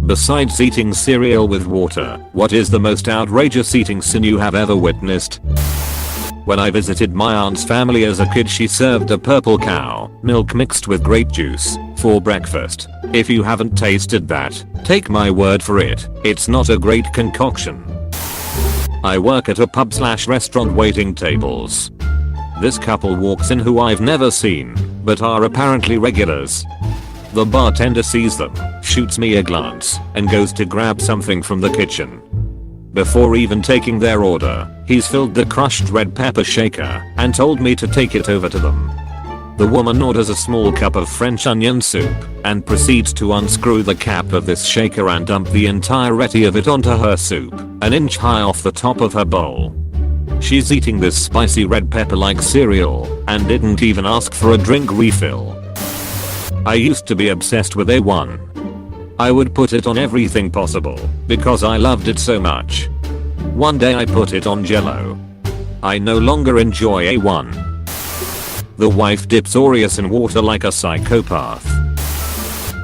Besides eating cereal with water, what is the most outrageous eating sin you have ever witnessed? When I visited my aunt's family as a kid, she served a purple cow milk mixed with grape juice for breakfast. If you haven't tasted that, take my word for it, it's not a great concoction. I work at a pub/restaurant waiting tables. This couple walks in who I've never seen, but are apparently regulars. The bartender sees them, shoots me a glance, and goes to grab something from the kitchen. Before even taking their order, he's filled the crushed red pepper shaker and told me to take it over to them. The woman orders a small cup of French onion soup and proceeds to unscrew the cap of this shaker and dump the entirety of it onto her soup, an inch high off the top of her bowl. She's eating this spicy red pepper like cereal and didn't even ask for a drink refill. I used to be obsessed with A1. I would put it on everything possible because I loved it so much. One day I put it on Jello. I no longer enjoy A1. The wife dips Oreos in water like a psychopath.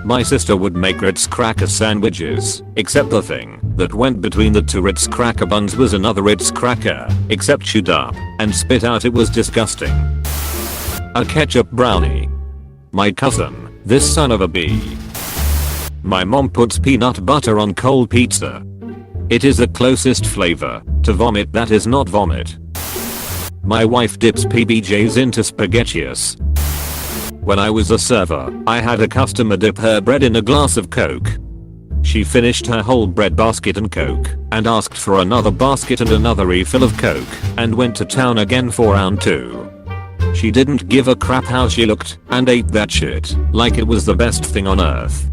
My sister would make Ritz cracker sandwiches, except the thing that went between the two Ritz cracker buns was another Ritz cracker, except chewed up and spit out. It was disgusting. A ketchup brownie. My cousin, this son of a bee. My mom puts peanut butter on cold pizza. It is the closest flavor to vomit that is not vomit. My wife dips PBJs into spaghettios. When I was a server, I had a customer dip her bread in a glass of Coke. She finished her whole bread basket and Coke, and asked for another basket and another refill of Coke, and went to town again for round 2. She didn't give a crap how she looked, and ate that shit like it was the best thing on earth.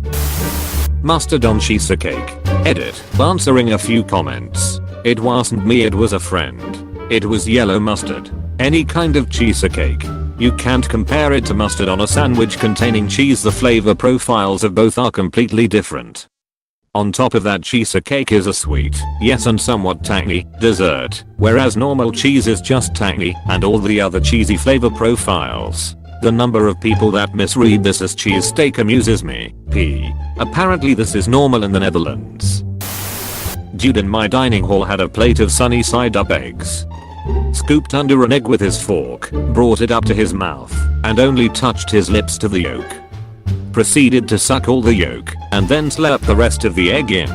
Mustard on cheesecake. Edit. Answering a few comments. It wasn't me, it was a friend. It was yellow mustard. Any kind of cheesecake. You can't compare it to mustard on a sandwich containing cheese. The flavor profiles of both are completely different. On top of that, cheesecake is a sweet, yes, and somewhat tangy dessert, whereas normal cheese is just tangy and all the other cheesy flavor profiles. The number of people that misread this as cheesesteak amuses me. Apparently this is normal in the Netherlands. Dude in my dining hall had a plate of Sunnyside up eggs. Scooped under an egg with his fork, brought it up to his mouth, and only touched his lips to the yolk. Proceeded to suck all the yolk, and then slurp the rest of the egg in.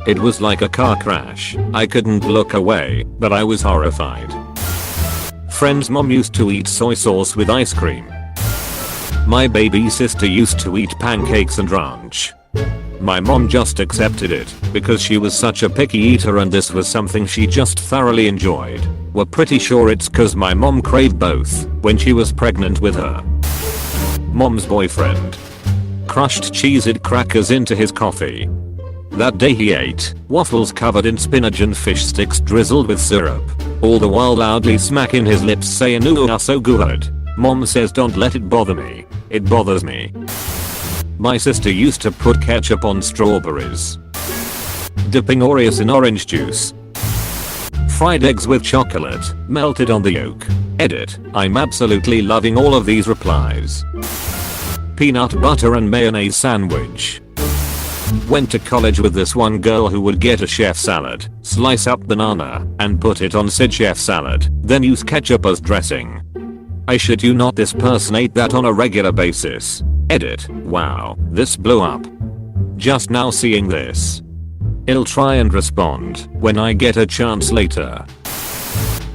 It was like a car crash. I couldn't look away, but I was horrified. Friend's mom used to eat soy sauce with ice cream. My baby sister used to eat pancakes and ranch. My mom just accepted it because she was such a picky eater and this was something she just thoroughly enjoyed. We're pretty sure it's cause my mom craved both when she was pregnant with her. Mom's boyfriend crushed Cheez-It crackers into his coffee. That day he ate waffles covered in spinach and fish sticks drizzled with syrup, all the while loudly smacking his lips saying ooh are so good. Mom says don't let it bother me. It bothers me. My sister used to put ketchup on strawberries. Dipping Oreos in orange juice. Fried eggs with chocolate melted on the yolk. Edit. I'm absolutely loving all of these replies. Peanut butter and mayonnaise sandwich. Went to college with this one girl who would get a chef salad, slice up banana, and put it on said chef salad, then use ketchup as dressing. I shit you not, this person ate that on a regular basis. Edit. Wow, this blew up. Just now seeing this. I'll try and respond when I get a chance later.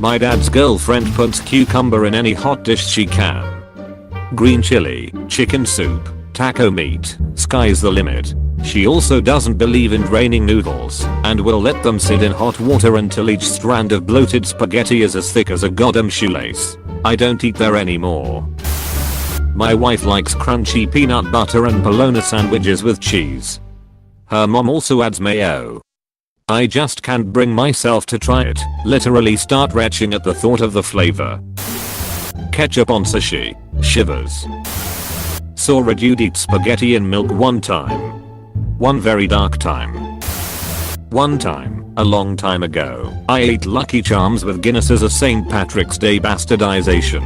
My dad's girlfriend puts cucumber in any hot dish she can. Green chili, chicken soup, taco meat, sky's the limit. She also doesn't believe in draining noodles and will let them sit in hot water until each strand of bloated spaghetti is as thick as a goddamn shoelace. I don't eat there anymore. My wife likes crunchy peanut butter and bologna sandwiches with cheese. Her mom also adds mayo. I just can't bring myself to try it, literally start retching at the thought of the flavor. Ketchup on sushi. Shivers. Saw a dude eat spaghetti in milk one time. One very dark time. One time, a long time ago, I ate Lucky Charms with Guinness as a St. Patrick's Day bastardization.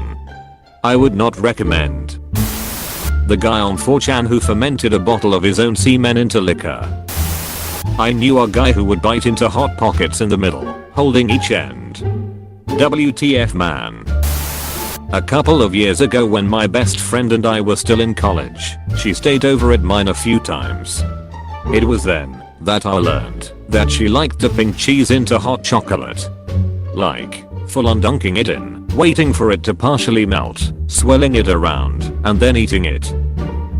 I would not recommend. The guy on 4chan who fermented a bottle of his own semen into liquor. I knew a guy who would bite into hot pockets in the middle, holding each end. WTF man. A couple of years ago when my best friend and I were still in college, she stayed over at mine a few times. It was then that I learned that she liked dipping cheese into hot chocolate. Like, full on dunking it in, waiting for it to partially melt, swirling it around, and then eating it.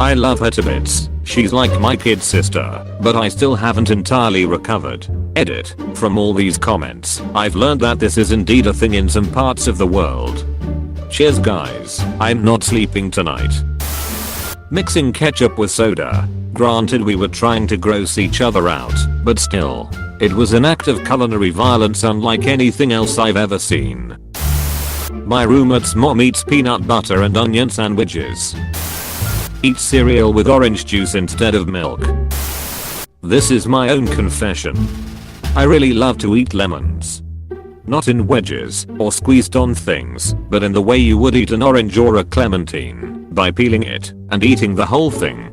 I love her to bits. She's like my kid sister, but I still haven't entirely recovered. Edit. From all these comments, I've learned that this is indeed a thing in some parts of the world. Cheers guys, I'm not sleeping tonight. Mixing ketchup with soda. Granted we were trying to gross each other out, but still, it was an act of culinary violence unlike anything else I've ever seen. My roommate's mom eats peanut butter and onion sandwiches. Eat cereal with orange juice instead of milk. This is my own confession. I really love to eat lemons. Not in wedges or squeezed on things, but in the way you would eat an orange or a clementine, by peeling it and eating the whole thing.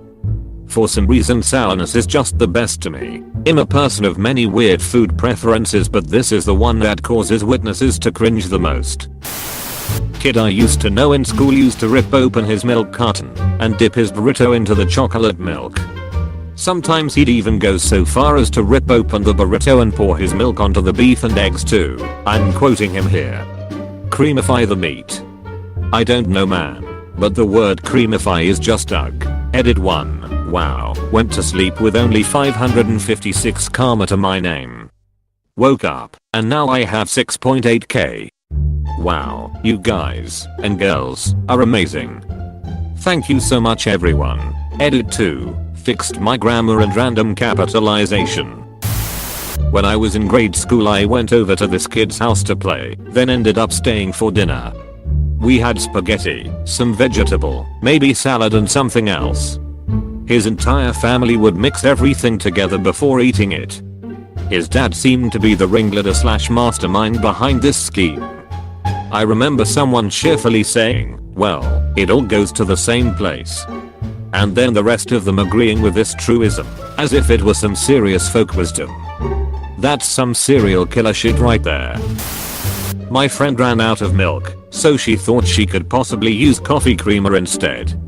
For some reason sourness is just the best to me. I'm a person of many weird food preferences, but this is the one that causes witnesses to cringe the most. Kid I used to know in school used to rip open his milk carton and dip his burrito into the chocolate milk. Sometimes he'd even go so far as to rip open the burrito and pour his milk onto the beef and eggs too. I'm quoting him here. Creamify the meat. I don't know man, but the word creamify is just ugh. Edit 1. Wow. Went to sleep with only 556 karma to my name. Woke up, and now I have 6.8k. Wow, you guys and girls are amazing. Thank you so much everyone. Edit 2. Fixed my grammar and random capitalization. When I was in grade school I went over to this kid's house to play, then ended up staying for dinner. We had spaghetti, some vegetable, maybe salad and something else. His entire family would mix everything together before eating it. His dad seemed to be the ringleader / mastermind behind this scheme. I remember someone cheerfully saying, well, it all goes to the same place. And then the rest of them agreeing with this truism, as if it was some serious folk wisdom. That's some serial killer shit right there. My friend ran out of milk, so she thought she could possibly use coffee creamer instead.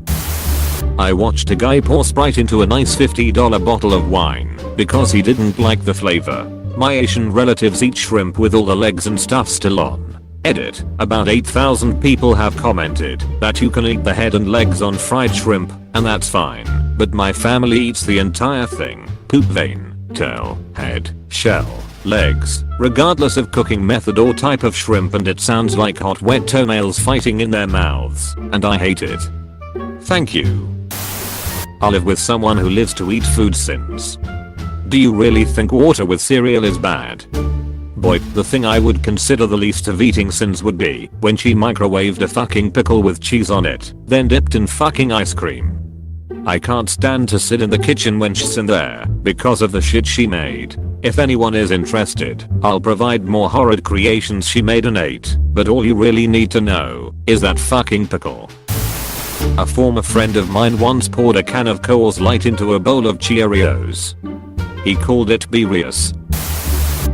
I watched a guy pour Sprite into a nice $50 bottle of wine because he didn't like the flavor. My Asian relatives eat shrimp with all the legs and stuff still on. Edit. About 8,000 people have commented that you can eat the head and legs on fried shrimp, and that's fine. But my family eats the entire thing. Poop vein, tail, head, shell, legs, regardless of cooking method or type of shrimp, and it sounds like hot wet toenails fighting in their mouths, and I hate it. Thank you. I live with someone who lives to eat food sins. Do you really think water with cereal is bad? Boy, the thing I would consider the least of eating sins would be when she microwaved a fucking pickle with cheese on it, then dipped in fucking ice cream. I can't stand to sit in the kitchen when she's in there because of the shit she made. If anyone is interested, I'll provide more horrid creations she made and ate, but all you really need to know is that fucking pickle. A former friend of mine once poured a can of Coors Light into a bowl of Cheerios. He called it Beerus.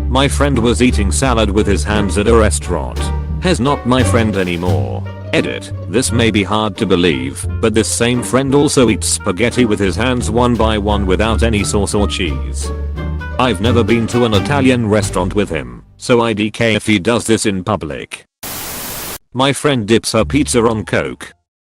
My friend was eating salad with his hands at a restaurant. Has not my friend anymore. Edit. This may be hard to believe, but this same friend also eats spaghetti with his hands one by one without any sauce or cheese. I've never been to an Italian restaurant with him, so IDK if he does this in public. My friend dips her pizza on Coke.